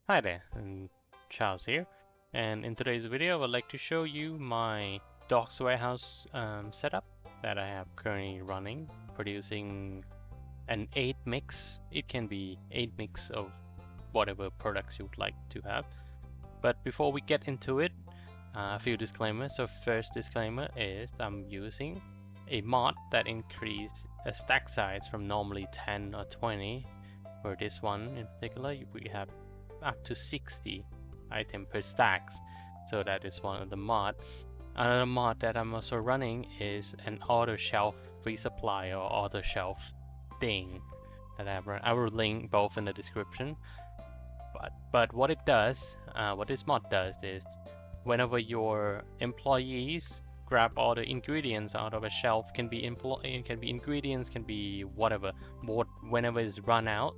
Hi there, and Charles here, and in today's video I would like to show you my Docks Warehouse setup that I have currently running, producing an 8 mix. It can be 8 mix of whatever products you would like to have. But before we get into it, a few disclaimers. So first disclaimer is I'm using a mod that increased a stack size from normally 10 or 20. For this one in particular, we have up to 60 item per stacks, so that is one of the mod. Another mod that I'm also running is an auto shelf resupply or auto shelf thing that I run. I will link both in the description. But what it does, what this mod does is, whenever your employees grab all the ingredients out of a shelf, can be ingredients, can be whatever, whenever it's run out,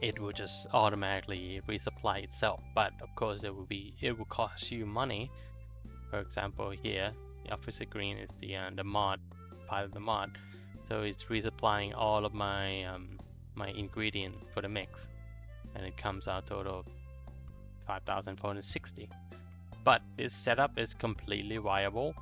it will just automatically resupply itself. But of course it will cost you money. For example, here the Officer Green is the mod, part of the mod, so it's resupplying all of my my ingredient for the mix, and it comes out total of 5,460. But this setup is completely viable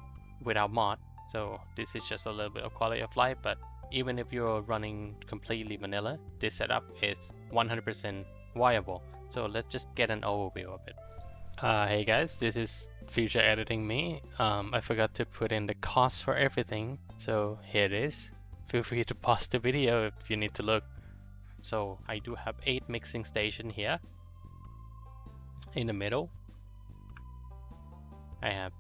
without mod, so this is just a little bit of quality of life. But even if you're running completely vanilla, this setup is 100% viable. So let's just get an overview of it. Hey guys, this is future editing me. I forgot to put in the cost for everything, so here it is. Feel free to pause the video if you need to look. So I do have 8 mixing station here. In the middle, I have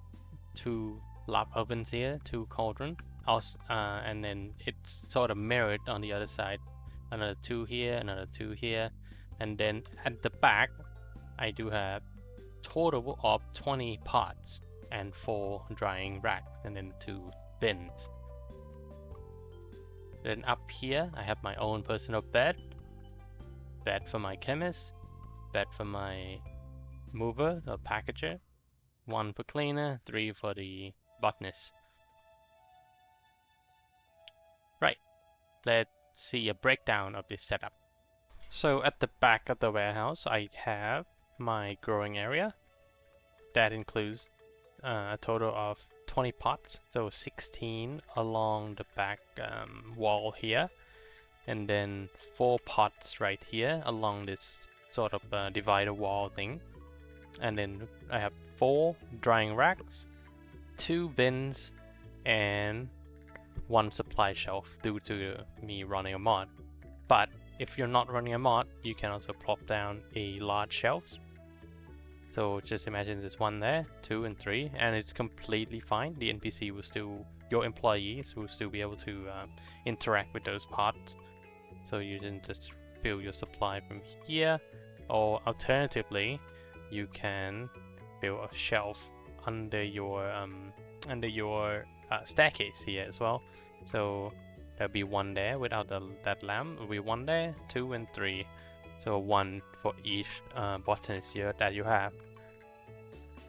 2 lab ovens here, 2 cauldron. And then it's sort of mirrored on the other side. Another 2 here, another 2 here, and then at the back I do have total of 20 pots and 4 drying racks, and then 2 bins. Then up here I have my own personal bed for my chemist, bed for my mover or packager, 1 for cleaner, 3 for the botanist. Right, let's see a breakdown of this setup. So at the back of the warehouse I have my growing area. That includes a total of 20 pots, so 16 along the back wall here, and then 4 pots right here along this sort of divider wall thing. And then I have 4 drying racks, 2 bins, and 1 supply shelf due to me running a mod. But if you're not running a mod, you can also plop down a large shelf. So just imagine there's 1 there, 2 and 3, and it's completely fine. The NPC will still, your employees will still be able to interact with those pots. So you can just fill your supply from here, or alternatively, you can build a shelf under your staircase here as well. So there'll be 1 there without that lamp. There'll be 1 there, 2 and 3. So 1 for each botanist here that you have.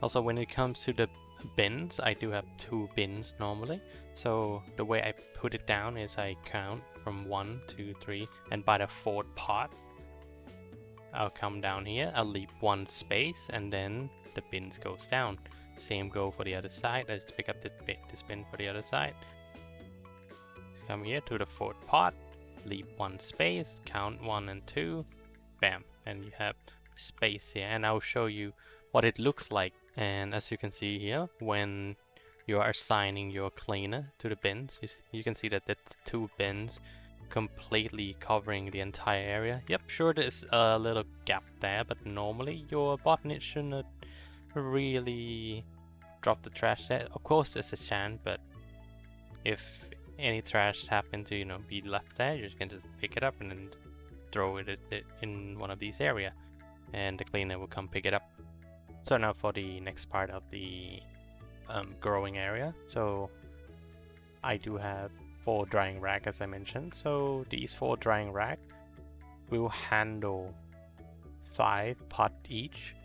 Also, when it comes to the bins, I do have 2 bins normally. So the way I put it down is I count from 1, 2, 3, and by the 4th pot, I'll come down here. I'll leave 1 space, and then the bins goes down. Same go for the other side. Let's pick up this bin for the other side. Come here to the 4th pot, leave 1 space, count 1 and 2, bam, and you have space here. And I'll show you what it looks like. And as you can see here, when you are assigning your cleaner to the bins, you can see that that's 2 bins completely covering the entire area. Yep, sure there's a little gap there, but normally your botanist shouldn't really drop the trash there. Of course there's a chance, but if any trash happen to be left there, you can just pick it up and then throw it in one of these areas, and the cleaner will come pick it up. So now for the next part of the growing area. So I do have 4 drying racks, as I mentioned. So these 4 drying racks will handle 5 pots each,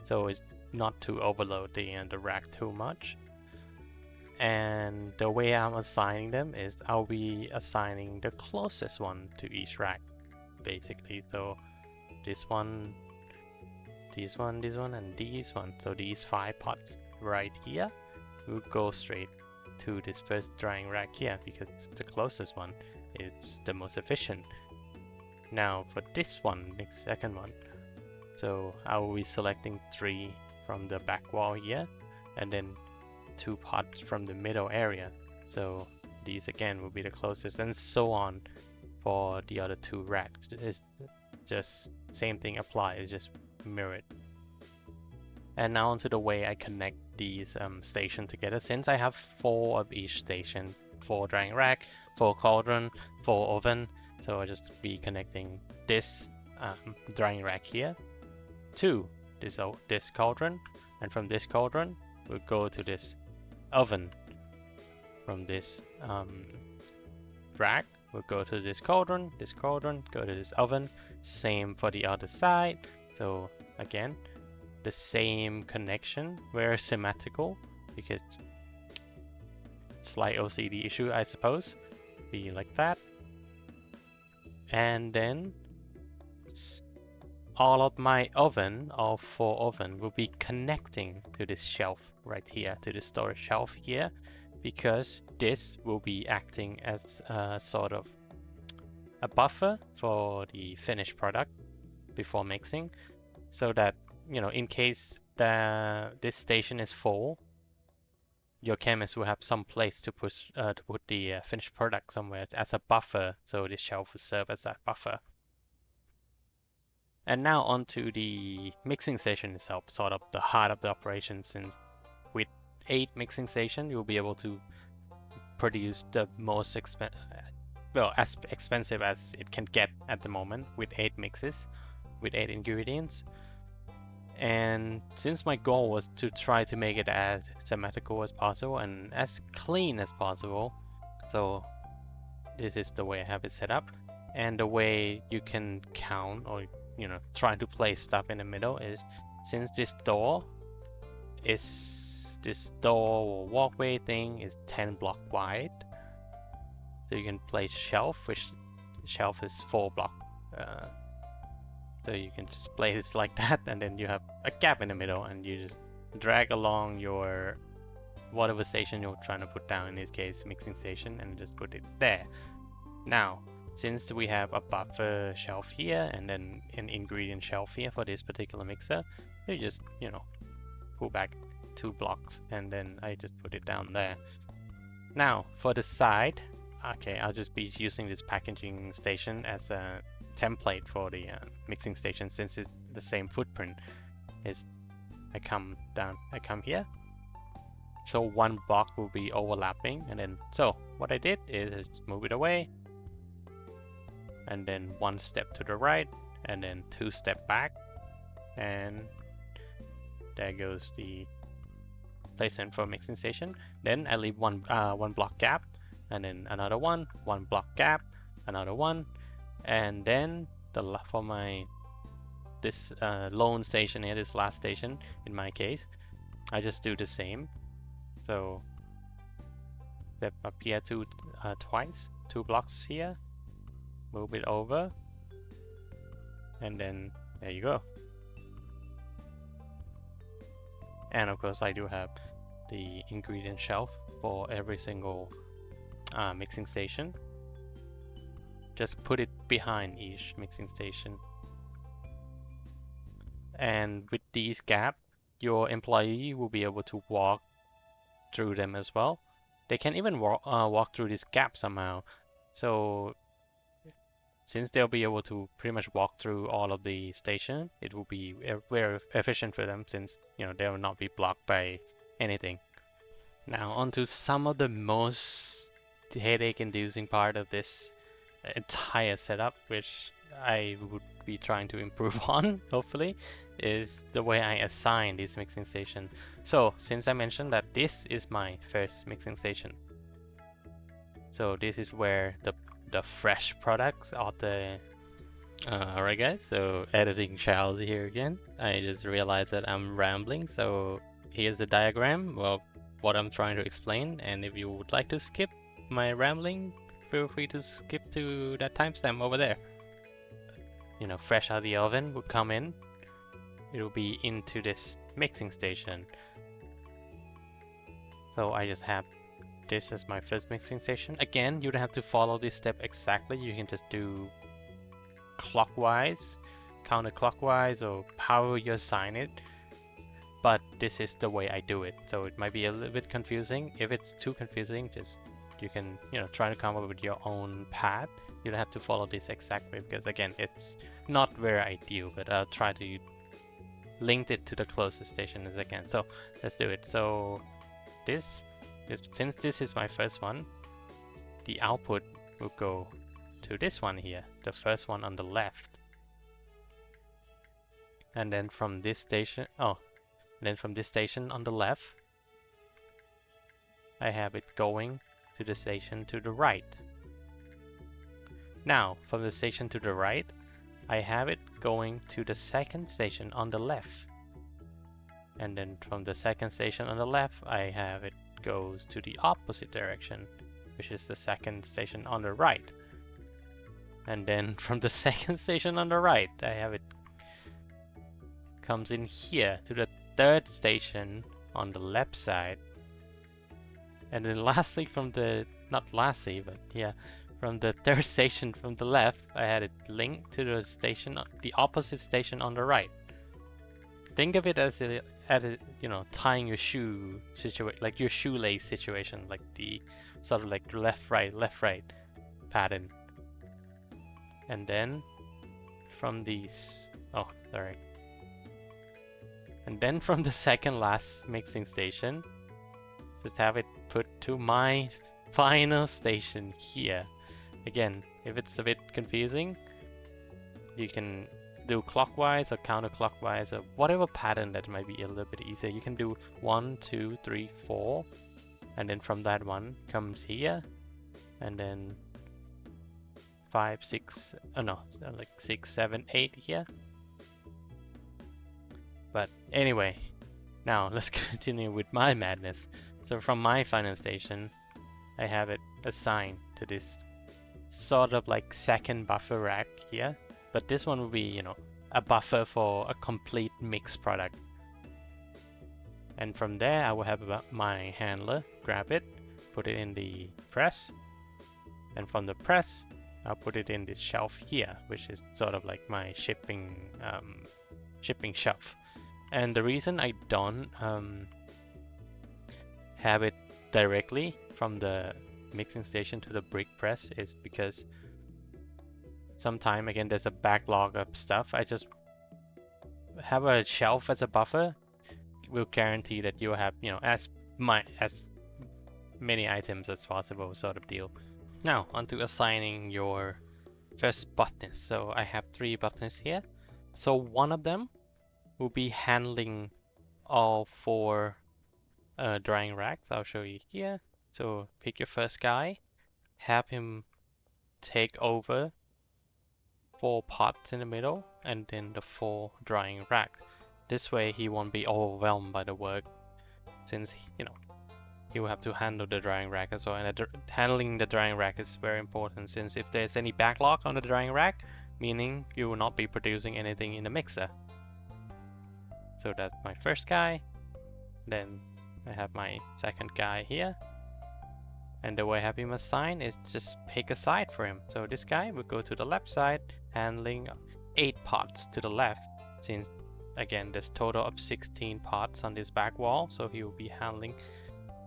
so it's not to overload the rack too much. And the way I'm assigning them is I'll be assigning the closest one to each rack, basically. So this one this one, and this one. So these 5 pots right here will go straight to this first drying rack here because it's the closest one. It's the most efficient. Now for this one, the second one. So I will be selecting 3 from the back wall here, and then 2 pots from the middle area. So these again will be the closest, and so on for the other 2 racks. It's just same thing applies, it's just mirrored. And now onto the way I connect these stations together. Since I have 4 of each station, 4 drying rack, 4 cauldron, 4 oven, so I'll just be connecting this drying rack here to this cauldron, and from this cauldron we'll go to this oven. From this rack we'll go to this cauldron, go to this oven. Same for the other side. So again, the same connection, very symmetrical, because slight OCD issue, I suppose. Be like that. And then all of my oven, all 4 oven, will be connecting to this shelf right here, to the storage shelf here, because this will be acting as a sort of a buffer for the finished product before mixing, so that, you know, in case this station is full, your chemist will have some place to put the finished product somewhere as a buffer, so this shelf will serve as that buffer. And now onto the mixing station itself, sort of the heart of the operation, since with 8 mixing stations you'll be able to produce the most as expensive as it can get at the moment, with 8 mixes, with 8 ingredients. And since my goal was to try to make it as symmetrical as possible and as clean as possible, so this is the way I have it set up. And the way you can count, or you know, try to place stuff in the middle, is since this door or walkway thing is 10 block wide, so you can place shelf, which shelf is 4 block. So you can just place it like that, and then you have a gap in the middle, and you just drag along your whatever station you're trying to put down, in this case mixing station, and just put it there. Now, since we have a buffer shelf here and then an ingredient shelf here for this particular mixer, you just, you know, pull back 2 blocks, and then I just put it down there. Now for the side, okay, I'll just be using this packaging station as a template for the mixing station, since it's the same footprint. I come here, so 1 block will be overlapping, and then so what I did is I just move it away, and then 1 step to the right, and then 2 step back, and there goes the placement for mixing station. Then I leave one block gap, and then another 1 block gap, another 1, and then for my this lone station here, this last station in my case, I just do the same. So step up here twice, 2 blocks here, move it over, and then there you go. And of course I do have the ingredient shelf for every single mixing station. Just put it behind each mixing station. And with these gaps, your employee will be able to walk through them as well. They can even walk through this gap somehow. So since they'll be able to pretty much walk through all of the station, it will be very efficient for them, since, you know, they will not be blocked by anything. Now onto some of the most headache-inducing part of this entire setup, which I would be trying to improve on, hopefully, is the way I assign this mixing station. So since I mentioned that this is my first mixing station, so this is where the fresh products are the alright guys, so editing Charles here again. I just realized that I'm rambling, so here's the diagram, well, what I'm trying to explain, and if you would like to skip my rambling, feel free to skip to that timestamp over there. You know, fresh out of the oven would come in, it will be into this mixing station. So I just have this as my first mixing station. Again, you don't have to follow this step exactly. You can just do clockwise, counterclockwise, or however you assign it. But this is the way I do it. So it might be a little bit confusing. If it's too confusing, just you can, you know, try to come up with your own path. You don't have to follow this exactly because again, it's not very ideal, but I'll try to link it to the closest station as I can. So let's do it. So since this is my first one, the output will go to this one here, the first one on the left. And then from this station, then from this station on the left, I have it going to the station to the right. Now, from the station to the right, I have it going to the second station on the left. And then from the second station on the left, I have it goes to the opposite direction, which is the second station on the right. And then from the second station on the right, I have it comes in here to the third station on the left side. And then lastly from the, not lastly, but yeah, from the third station from the left, I had it linked to the station, the opposite station on the right. Think of it as a you know, tying your shoe situation, like your shoelace situation, like the sort of like left right pattern. And then from these, oh sorry. And then from the second last mixing station, just have it put to my final station here. Again, if it's a bit confusing, you can do clockwise or counterclockwise or whatever pattern that might be a little bit easier. You can do 1, 2, 3, 4, and then from that one comes here, and then 5, 6, like 6, 7, 8 here. But anyway, now let's continue with my madness. So from my final station, I have it assigned to this sort of like second buffer rack here. But this one will be, you know, a buffer for a complete mixed product. And from there, I will have my handler grab it, put it in the press. And from the press, I'll put it in this shelf here, which is sort of like my shipping shelf. And the reason I don't have it directly from the mixing station to the brick press is because sometimes, again, there's a backlog of stuff. I just have a shelf as a buffer. Will guarantee that you have, you know, as many items as possible, sort of deal. Now, onto assigning your first botanist. So I have 3 botanists here. So one of them will be handling all 4 drying racks. I'll show you here. So pick your first guy, have him take over 4 pots in the middle, and then the 4 drying racks. This way he won't be overwhelmed by the work, since, you know, he will have to handle the drying rack as well. And handling the drying rack is very important, since if there's any backlog on the drying rack, meaning you will not be producing anything in the mixer. So that's my first guy. Then I have my second guy here. And the way I have him assigned is just pick a side for him. So this guy will go to the left side, handling 8 pots to the left, since again there's total of 16 pots on this back wall, so he will be handling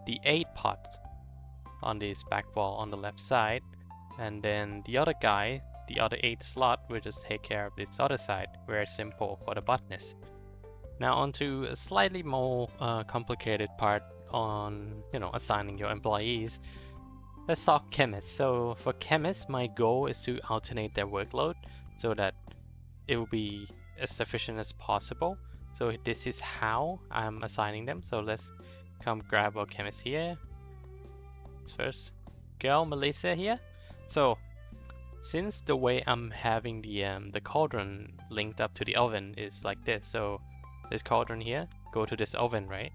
the 8 pots on this back wall on the left side. And then the other guy, the other 8 slot, will just take care of this other side. Very simple for the botanist. Now onto a slightly more complicated part on, you know, assigning your employees. Let's talk chemists. So for chemists, my goal is to alternate their workload so that it will be as sufficient as possible. So this is how I'm assigning them. So let's come grab our chemist here. First girl, Melissa here. So since the way I'm having the cauldron linked up to the oven is like this, so this cauldron here go to this oven, right?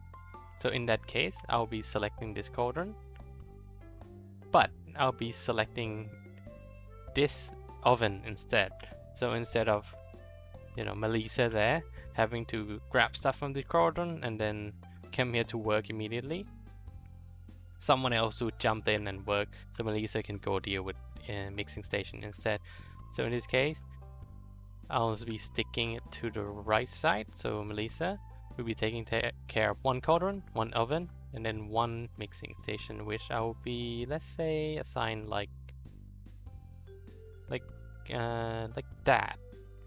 So in that case, I'll be selecting this cauldron, but I'll be selecting this oven instead. So instead of, you know, Melissa there, having to grab stuff from the cauldron and then come here to work immediately. Someone else would jump in and work, so Melissa can go deal with mixing station instead. So in this case, I'll be sticking it to the right side, so Melissa will be taking care of one cauldron, one oven, and then one mixing station, which I will be, let's say, assigned like that.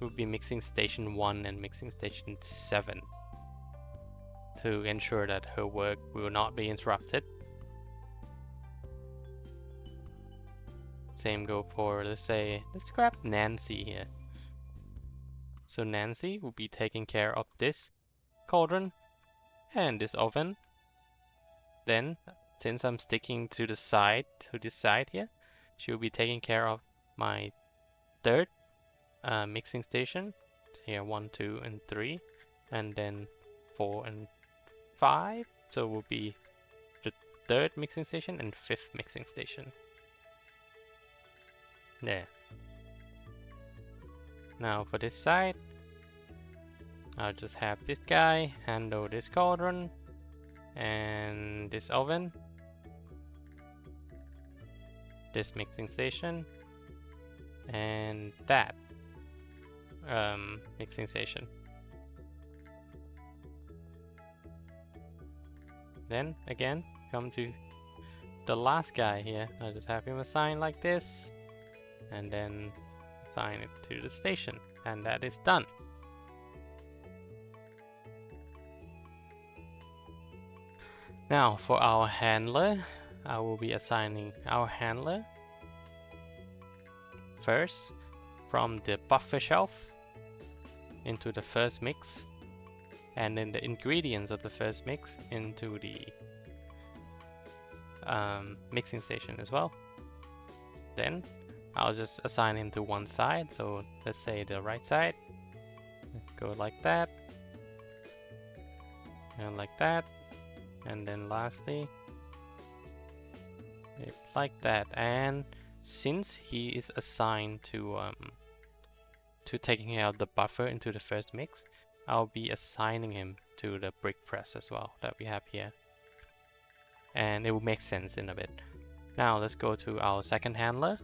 Will be mixing station 1 and mixing station 7 to ensure that her work will not be interrupted. Same go for, let's grab Nancy here. So Nancy will be taking care of this cauldron and this oven. Then, since I'm sticking to the side, to this side here, she will be taking care of my third mixing station. Here, 1, 2, and 3, and then 4 and 5. So it will be the third mixing station and fifth mixing station. There. Now for this side, I'll just have this guy handle this cauldron and this oven, this mixing station, and that mixing station. Then again, come to the last guy here. I'll just have him assigned like this, and then assign it to the station, and that is done. Now for our handler, I will be assigning our handler first from the buffer shelf into the first mix, and then the ingredients of the first mix into the mixing station as well. Then I'll just assign him to one side, so let's say the right side. Go like that, and like that, and then lastly it's like that. And since he is assigned to taking care of the buffer into the first mix, I'll be assigning him to the brick press as well that we have here, and it will make sense in a bit. Now let's go to our second handler.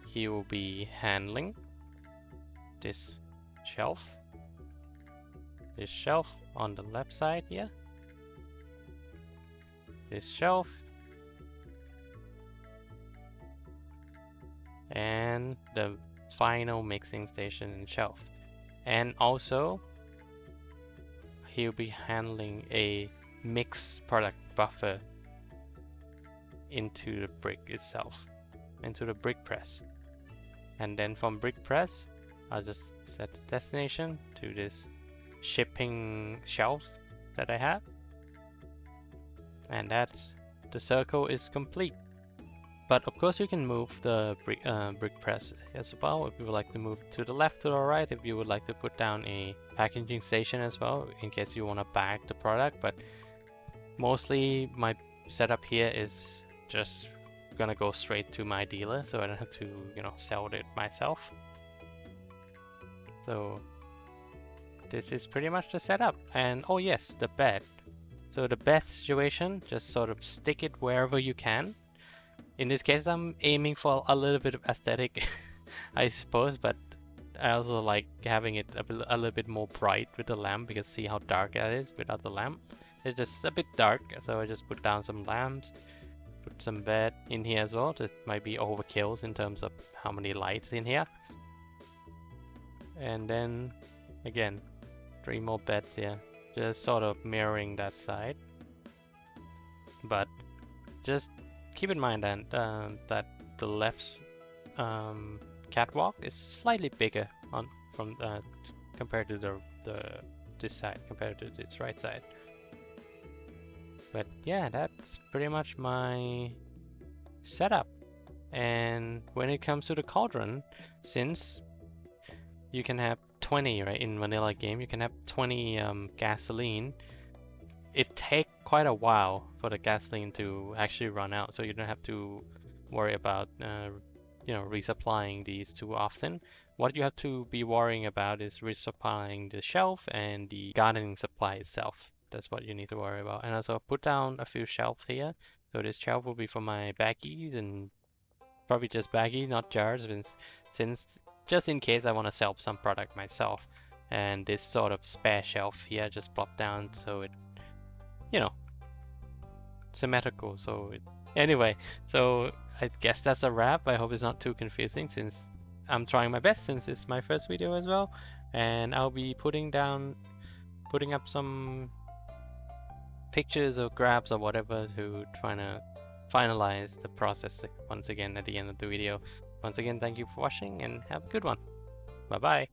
He will be handling this shelf on the left side here, this shelf, and the final mixing station and shelf. And also he'll be handling a mixed product buffer into the brick itself, into the brick press. And then from brick press, I'll just set the destination to this shipping shelf that I have, and that's the circle is complete. But of course you can move the brick press as well if you would like to move to the left, to the right, if you would like to put down a packaging station as well in case you want to bag the product. But mostly my setup here is just gonna go straight to my dealer, so I don't have to, sell it myself. So this is pretty much the setup. And oh yes, the bed. So the bed situation, just sort of stick it wherever you can. In this case, I'm aiming for a little bit of aesthetic, I suppose, but I also like having it a little bit more bright with the lamp, because see how dark it is without the lamp. It's just a bit dark, so I just put down some lamps, put some bed in here as well. This might be overkills in terms of how many lights in here. And then, again, 3 more beds here, just sort of mirroring that side. But just keep in mind that that the left catwalk is slightly bigger compared to this side, compared to this right side. But yeah, that's pretty much my setup. And when it comes to the cauldron, since you can have 20, right, in vanilla game, you can have 20 gasoline. It takes quite a while for the gasoline to actually run out, so you don't have to worry about resupplying these too often. what you have to be worrying about is resupplying the shelf and the gardening supply itself. That's what you need to worry about. And also put down a few shelves here. So this shelf will be for my baggies and probably just baggie, not jars, since just in case I want to sell some product myself. And this sort of spare shelf here just plop down so it, you know, symmetrical. Anyway, so I guess that's a wrap. I hope it's not too confusing since I'm trying my best since it's my first video as well. And I'll be putting up some pictures or grabs or whatever to try to finalize the process once again at the end of the video. Once again, thank you for watching and have a good one. Bye bye.